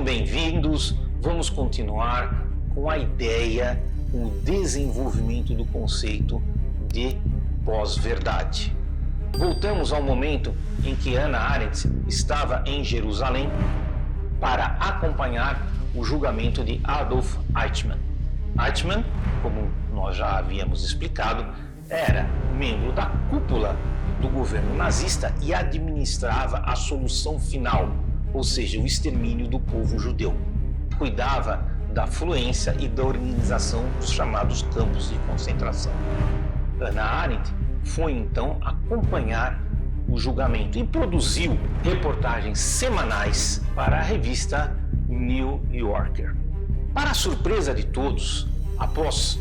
Sejam bem-vindos, vamos continuar com a ideia, com o desenvolvimento do conceito de pós-verdade. Voltamos ao momento em que Hannah Arendt estava em Jerusalém para acompanhar o julgamento de Adolf Eichmann. Eichmann, como nós já havíamos explicado, era membro da cúpula do governo nazista e administrava a solução final, ou seja, o extermínio do povo judeu. Cuidava da fluência e da organização dos chamados campos de concentração. Hannah Arendt foi então acompanhar o julgamento e produziu reportagens semanais para a revista New Yorker. Para a surpresa de todos, após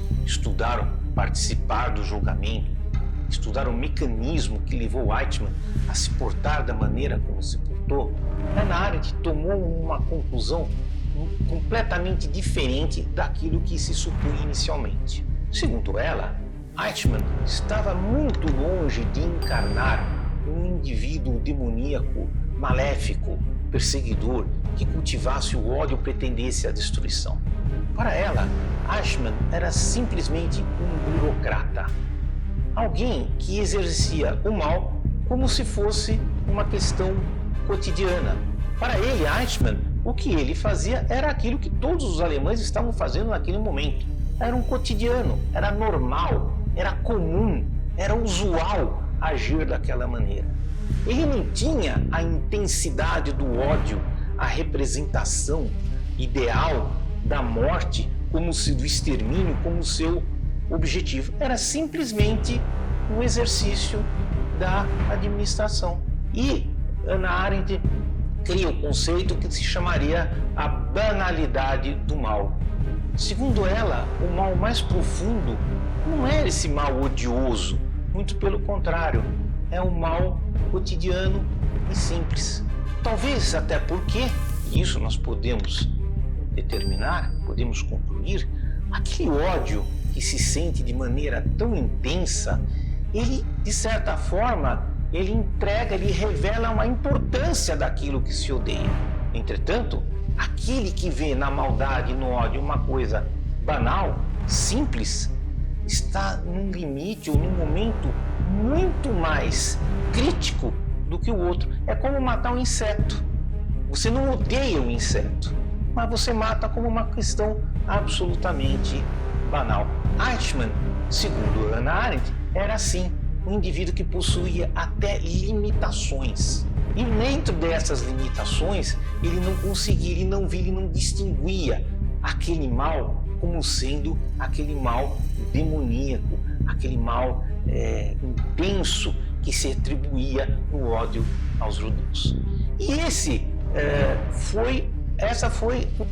participar do julgamento, estudar o mecanismo que levou Eichmann a se portar da maneira como se portou, Hannah Arendt tomou uma conclusão completamente diferente daquilo que se supunha inicialmente. Segundo ela, Eichmann estava muito longe de encarnar um indivíduo demoníaco, maléfico, perseguidor, que cultivasse o ódio e pretendesse a destruição. Para ela, Eichmann era simplesmente um burocrata. Alguém que exercia o mal como se fosse uma questão cotidiana. Para ele, Eichmann, o que ele fazia era aquilo que todos os alemães estavam fazendo naquele momento. Era um cotidiano, era normal, era comum, era usual agir daquela maneira. Ele não tinha a intensidade do ódio, a representação ideal da morte, como se do extermínio, como seu objetivo. Era simplesmente um exercício da administração. E Hannah Arendt cria o conceito que se chamaria a banalidade do mal. Segundo ela, o mal mais profundo não é esse mal odioso, muito pelo contrário, é um mal cotidiano e simples. Talvez até porque, e isso nós podemos determinar, podemos concluir, aquele ódio que se sente de maneira tão intensa, ele, de certa forma, ele revela uma importância daquilo que se odeia. Entretanto, aquele que vê na maldade e no ódio uma coisa banal, simples, está num limite ou num momento muito mais crítico do que o outro. É como matar um inseto. Você não odeia o inseto, mas você mata como uma questão absolutamente banal. Eichmann, segundo Hannah Arendt, era assim, um indivíduo que possuía até limitações. E dentro dessas limitações, ele não conseguia, ele não distinguia aquele mal como sendo aquele mal demoníaco, aquele mal intenso que se atribuía no ódio aos judeus. E esse foi o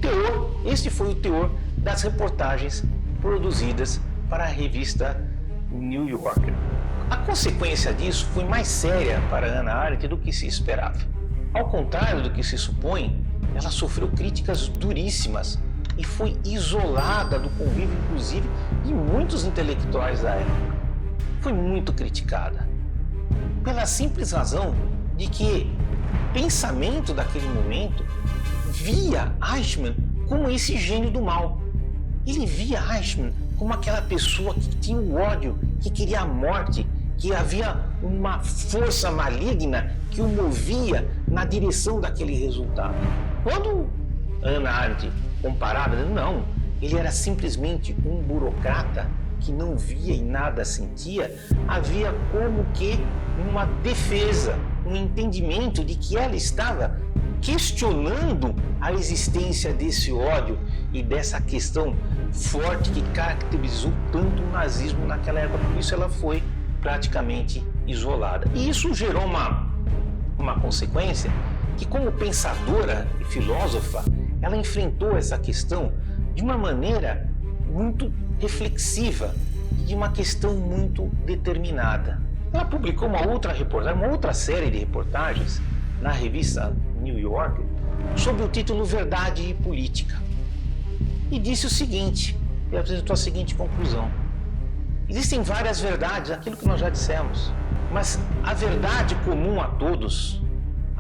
teor das reportagens produzidas para a revista New Yorker. A consequência disso foi mais séria para Hannah Arendt do que se esperava. Ao contrário do que se supõe, ela sofreu críticas duríssimas e foi isolada do convívio, inclusive, de muitos intelectuais da época. Foi muito criticada, pela simples razão de que o pensamento daquele momento via Eichmann como esse gênio do mal. Ele via Eichmann como aquela pessoa que tinha o ódio, que queria a morte, que havia uma força maligna que o movia na direção daquele resultado. Quando Hannah Arendt comparava, não, ele era simplesmente um burocrata que não via e nada sentia, havia como que uma defesa, um entendimento de que ela estava questionando a existência desse ódio e dessa questão forte que caracterizou tanto o nazismo naquela época. Por isso ela foi praticamente isolada. E isso gerou uma consequência que, como pensadora e filósofa, ela enfrentou essa questão de uma maneira muito reflexiva e de uma questão muito determinada. Ela publicou uma outra série de reportagens na revista New Yorker sob o título Verdade e Política. E disse o seguinte, e apresentou a seguinte conclusão: existem várias verdades, aquilo que nós já dissemos, mas a verdade comum a todos,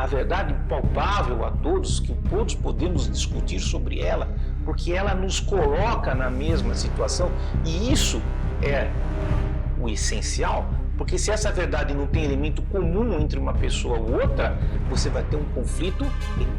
a verdade palpável a todos, que todos podemos discutir sobre ela, porque ela nos coloca na mesma situação, e isso é o essencial, porque se essa verdade não tem elemento comum entre uma pessoa ou outra, você vai ter um conflito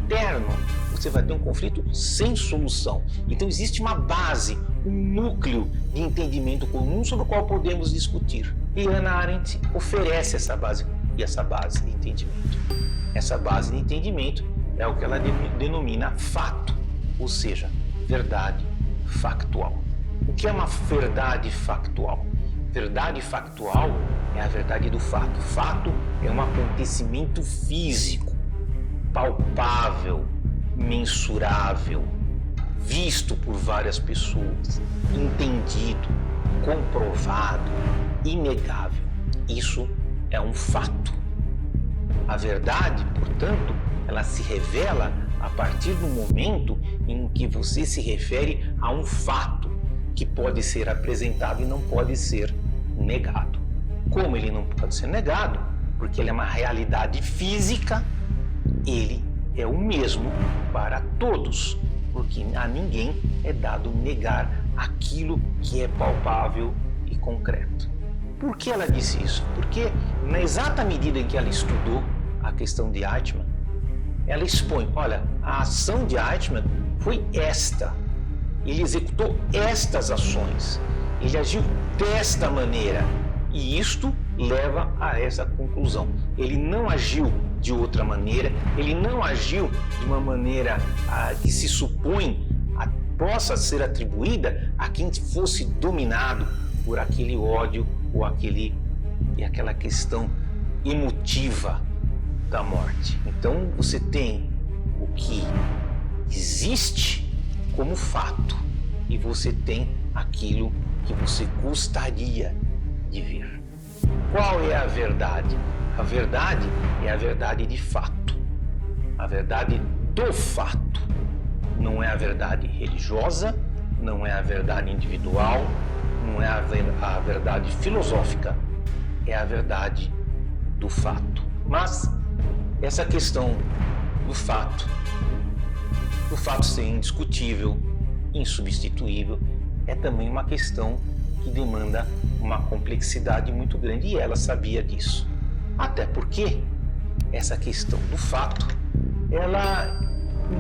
eterno, você vai ter um conflito sem solução. Então existe uma base, um núcleo de entendimento comum sobre o qual podemos discutir. E Hannah Arendt oferece essa base de entendimento. Essa base de entendimento é o que ela denomina fato, ou seja, verdade factual. O que é uma verdade factual? Verdade factual é a verdade do fato. Fato é um acontecimento físico, palpável, mensurável, visto por várias pessoas, entendido, comprovado, inegável. Isso é um fato. A verdade, portanto, ela se revela a partir do momento em que você se refere a um fato que pode ser apresentado e não pode ser negado. Como ele não pode ser negado, porque ele é uma realidade física, ele é o mesmo para todos, porque a ninguém é dado negar aquilo que é palpável e concreto. Por que ela disse isso? Porque na exata medida em que ela estudou a questão de Eichmann, ela expõe, olha, a ação de Eichmann foi esta. Ele executou estas ações, ele agiu desta maneira, e isto leva a essa conclusão. Ele não agiu de outra maneira, ele não agiu de uma maneira que se supõe possa ser atribuída a quem fosse dominado por aquele ódio ou aquela questão emotiva da morte. Então você tem o que existe como fato e você tem aquilo que você gostaria de ver. Qual é a verdade? A verdade é a verdade de fato, a verdade do fato. Não é a verdade religiosa, não é a verdade individual, não é a verdade filosófica, é a verdade do fato. Mas essa questão do fato ser indiscutível, insubstituível, é também uma questão que demanda uma complexidade muito grande, e ela sabia disso. Até porque essa questão do fato, ela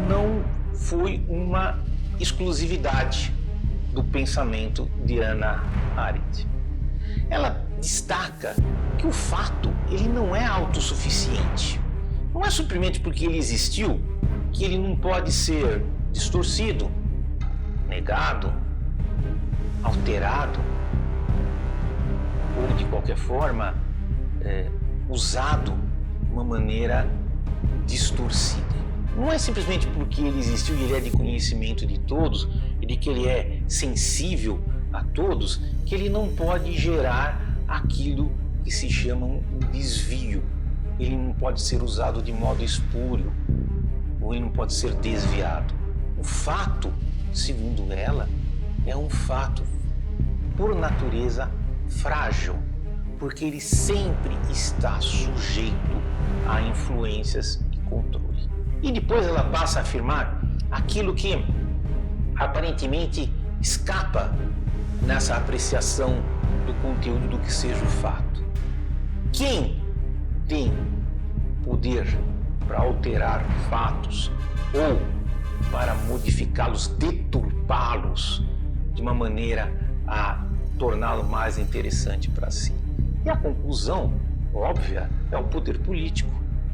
não foi uma exclusividade do pensamento de Hannah Arendt. Ela destaca que o fato, ele não é autossuficiente. Não é simplesmente porque ele existiu que ele não pode ser distorcido, negado, alterado ou de qualquer forma usado de uma maneira distorcida. Não é simplesmente porque ele existiu e ele é de conhecimento de todos e de que ele é sensível a todos que ele não pode gerar aquilo que se chama um desvio. Ele não pode ser usado de modo espúrio ou ele não pode ser desviado. O fato, segundo ela, é um fato por natureza frágil, porque ele sempre está sujeito a influências e controle. E depois ela passa a afirmar aquilo que aparentemente escapa nessa apreciação do conteúdo do que seja o fato. Quem tem poder para alterar fatos ou para modificá-los, deturpá-los de uma maneira a torná-lo mais interessante para si? E a conclusão óbvia é o poder político.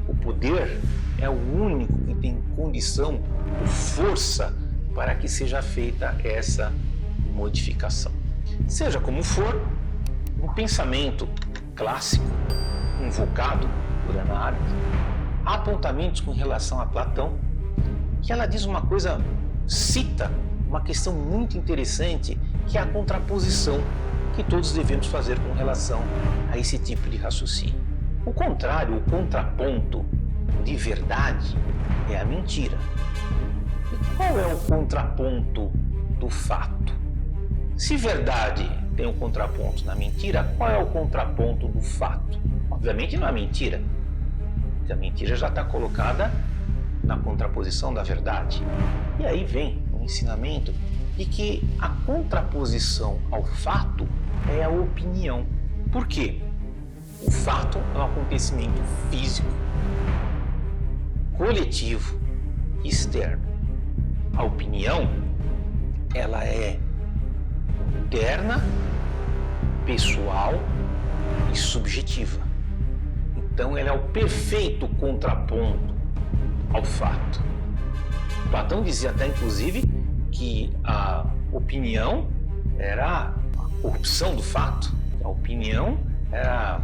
O poder é o único que tem condição ou força para que seja feita essa modificação. Seja como for, no pensamento clássico invocado por Hannah Arendt, há apontamentos com relação a Platão que ela diz uma coisa, cita uma questão muito interessante, que é a contraposição que todos devemos fazer com relação a esse tipo de raciocínio. O contrário, o contraponto de verdade é a mentira. E qual é o contraponto do fato? Se verdade tem um contraponto na mentira, qual é o contraponto do fato? Obviamente não é a mentira. que a mentira já está colocada na contraposição da verdade. E aí vem o ensinamento de que a contraposição ao fato é a opinião. Por quê? O fato é um acontecimento físico, coletivo, externo. A opinião, ela é interna, pessoal e subjetiva. Então, ela é o perfeito contraponto ao fato. Platão dizia até, inclusive, que a opinião era a corrupção do fato. A opinião era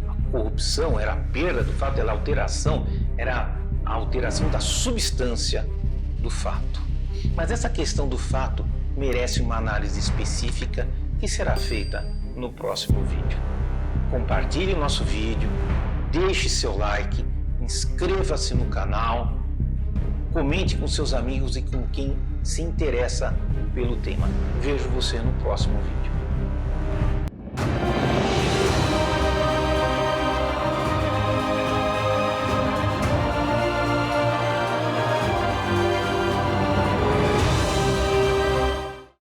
a corrupção, era a perda do fato, era a alteração da substância do fato. Mas essa questão do fato merece uma análise específica que será feita no próximo vídeo. Compartilhe o nosso vídeo, deixe seu like, inscreva-se no canal, comente com seus amigos e com quem se interessa pelo tema. Vejo você no próximo vídeo.